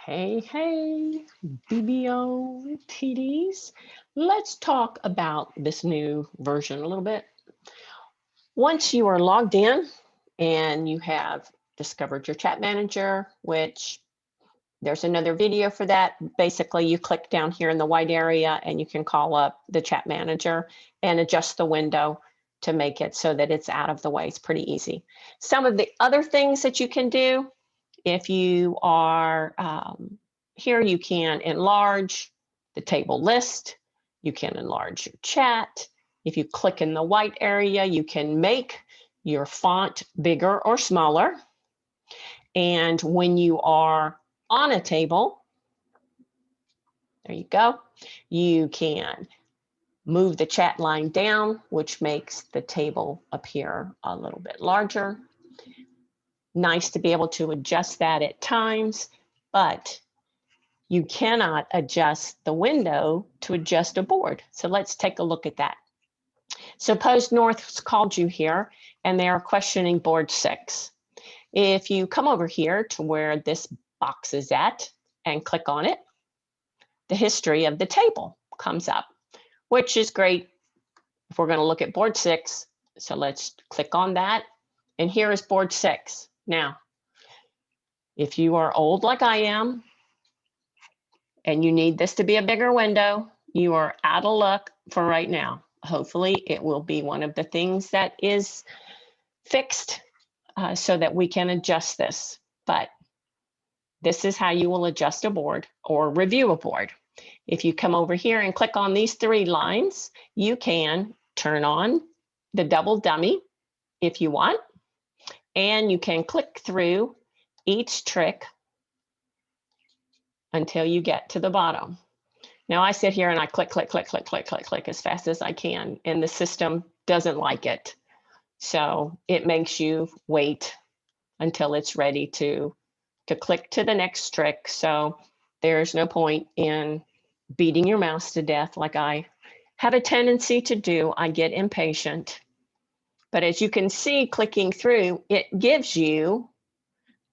Hey, BBO TDs. Let's talk about this new version a little bit. Once you are logged in and you have discovered your chat manager, which there's another video for that. Basically, you click down here in the white area and you can call up the chat manager and adjust the window to make it so that it's out of the way. It's pretty easy. Some of the other things that you can do, if you are here, you can enlarge the table list. You can enlarge your chat. If you click in the white area, you can make your font bigger or smaller. And when you are on a table, there you go, you can move the chat line down, which makes the table appear a little bit larger. Nice to be able to adjust that at times, but you cannot adjust the window to adjust a board. So let's take a look at that. Suppose North's called you here and they are questioning board 6. If you come over here to where this box is at and click on it, the history of the table comes up, which is great if we're going to look at board 6. So let's click on that. And here is board 6. Now, if you are old like I am, and you need this to be a bigger window, you are out of luck for right now. Hopefully it will be one of the things that is fixed so that we can adjust this. But this is how you will adjust a board or review a board. If you come over here and click on these 3 lines, you can turn on the double dummy if you want, and you can click through each trick until you get to the bottom. Now I sit here and I click as fast as I can, and the system doesn't like it. So it makes you wait until it's ready to click to the next trick. So there's no point in beating your mouse to death like I have a tendency to do. I get impatient. But as you can see, clicking through, it gives you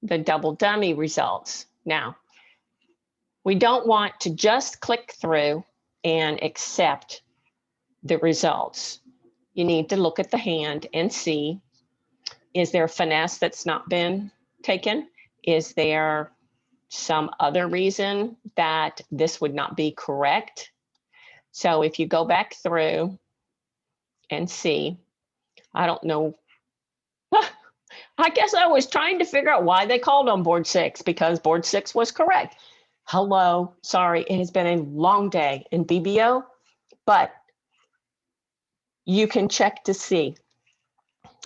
the double dummy results. Now, we don't want to just click through and accept the results. You need to look at the hand and see, is there a finesse that's not been taken? Is there some other reason that this would not be correct? So if you go back through and see, I don't know. I guess I was trying to figure out why they called on board 6, because board 6 was correct. Hello, sorry, it has been a long day in BBO, but you can check to see,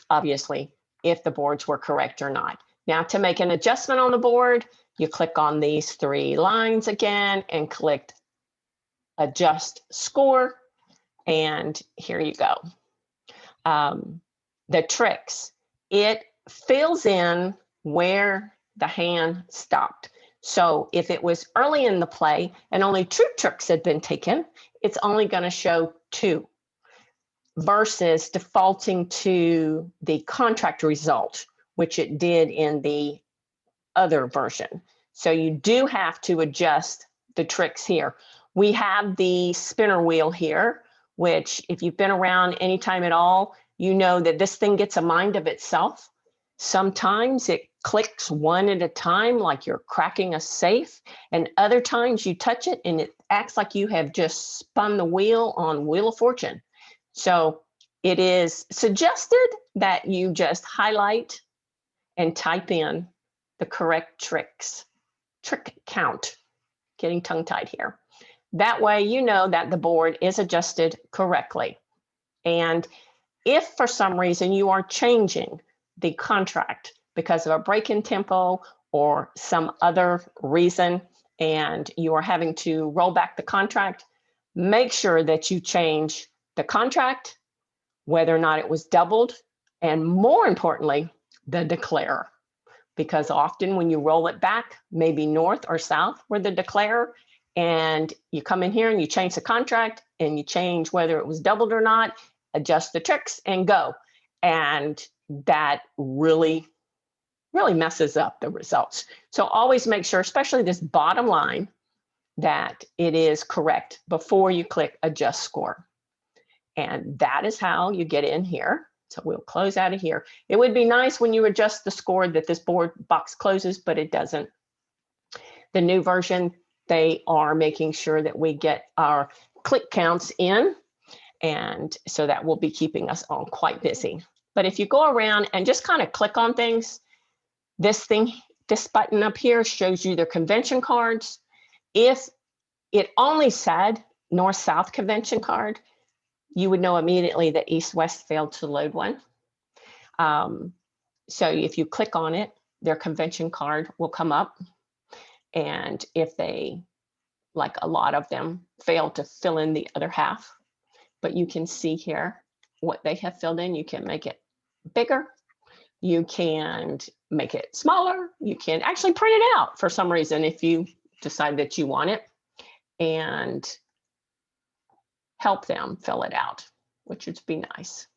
obviously, if the boards were correct or not. Now, to make an adjustment on the board, you click on these 3 lines again and click Adjust Score, and here you go. The tricks, it fills in where the hand stopped. So if it was early in the play and only 2 tricks had been taken, it's only going to show 2 versus defaulting to the contract result, which it did in the other version. So you do have to adjust the tricks here. We have the spinner wheel here, which if you've been around anytime at all, you know that this thing gets a mind of itself. Sometimes it clicks one at a time like you're cracking a safe, and other times you touch it and it acts like you have just spun the wheel on Wheel of Fortune. So it is suggested that you just highlight and type in the correct trick count, getting tongue-tied here. That way you know that the board is adjusted correctly. And if for some reason you are changing the contract because of a break in tempo or some other reason, and you are having to roll back the contract, make sure that you change the contract, whether or not it was doubled, and more importantly, the declarer. Because often when you roll it back, maybe north or south were the declarer, and you come in here and you change the contract and you change whether it was doubled or not, adjust the tricks and go. And that really really messes up the results. So always make sure, especially this bottom line, that it is correct before you click adjust score. And that is how you get in here. So we'll close out of here. It would be nice when you adjust the score that this board box closes, but it doesn't. The new version, they are making sure that we get our click counts in, and so that will be keeping us all quite busy. But if you go around and just kind of click on things, this button up here shows you their convention cards. If it only said North-South convention card, you would know immediately that East-West failed to load one. So if you click on it, their convention card will come up. And if they, like a lot of them, fail to fill in the other half, but you can see here what they have filled in. You can make it bigger. You can make it smaller. You can actually print it out for some reason if you decide that you want it, and help them fill it out, which would be nice.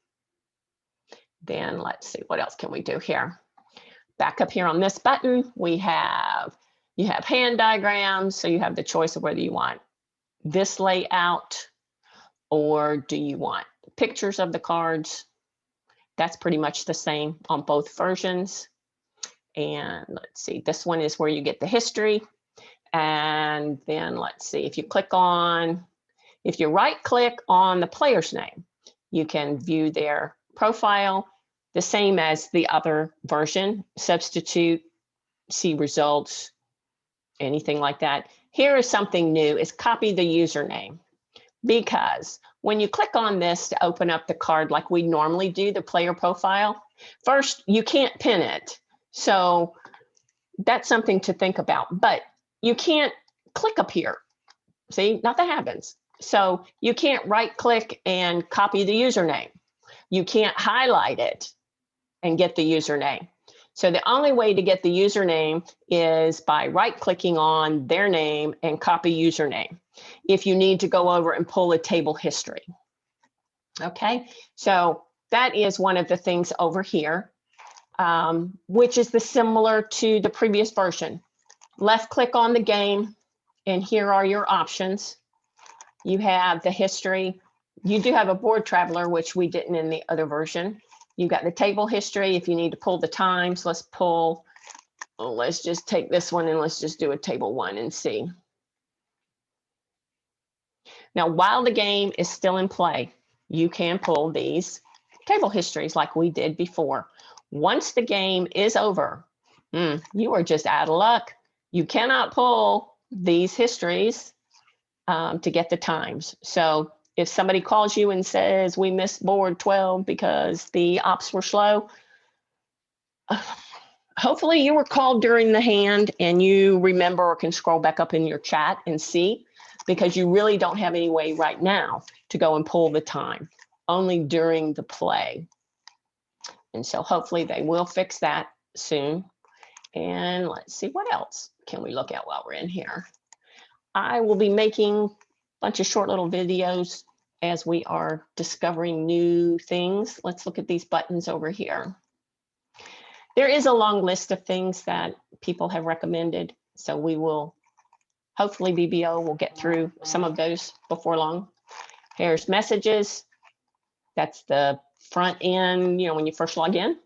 Then let's see, what else can we do here? Back up here on this button, you have hand diagrams, so you have the choice of whether you want this layout or do you want pictures of the cards. That's pretty much the same on both versions. And let's see, this one is where you get the history. And then let's see, if you right click on the player's name, you can view their profile, the same as the other version, substitute, see results, anything like that. Here is something new, is copy the username. Because when you click on this to open up the card like we normally do, the player profile, first, you can't pin it. So that's something to think about, but you can't click up here. See, nothing happens. So you can't right click and copy the username. You can't highlight it and get the username. So the only way to get the username is by right clicking on their name and copy username, if you need to go over and pull a table history. Okay, so that is one of the things over here, which is similar to the previous version. Left click on the game, and here are your options. You have the history. You do have a board traveler, which we didn't in the other version. You got the table history. If you need to pull the times, let's just take this one and let's just do a table 1 and see. Now, while the game is still in play, you can pull these table histories like we did before. Once the game is over, you are just out of luck. You cannot pull these histories to get the times. So if somebody calls you and says, we missed board 12 because the ops were slow, hopefully you were called during the hand and you remember or can scroll back up in your chat and see, because you really don't have any way right now to go and pull the time, only during the play. And so hopefully they will fix that soon. And let's see, what else can we look at while we're in here? I will be making a bunch of short little videos as we are discovering new things. Let's look at these buttons over here. There is a long list of things that people have recommended, so we will, hopefully BBO will get through some of those before long. Here's messages. That's the front end, when you first log in.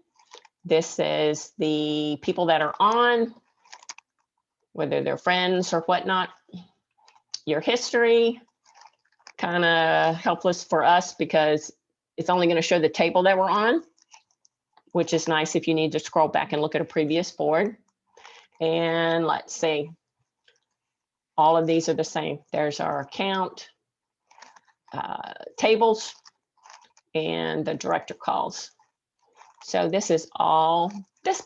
This is the people that are on, whether they're friends or whatnot. Your history, kind of helpless for us because it's only going to show the table that we're on, which is nice if you need to scroll back and look at a previous board. And let's see, all of these are the same. There's our account, tables, and the director calls. So this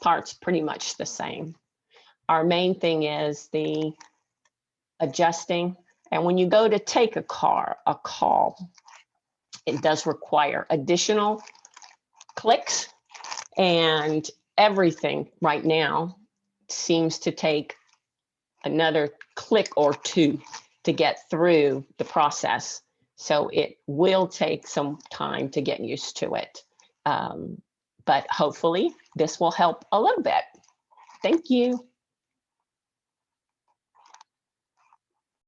part's pretty much the same. Our main thing is the adjusting. And when you go to take a call, it does require additional clicks, and everything right now seems to take another click or two to get through the process. So it will take some time to get used to it. But hopefully this will help a little bit. Thank you.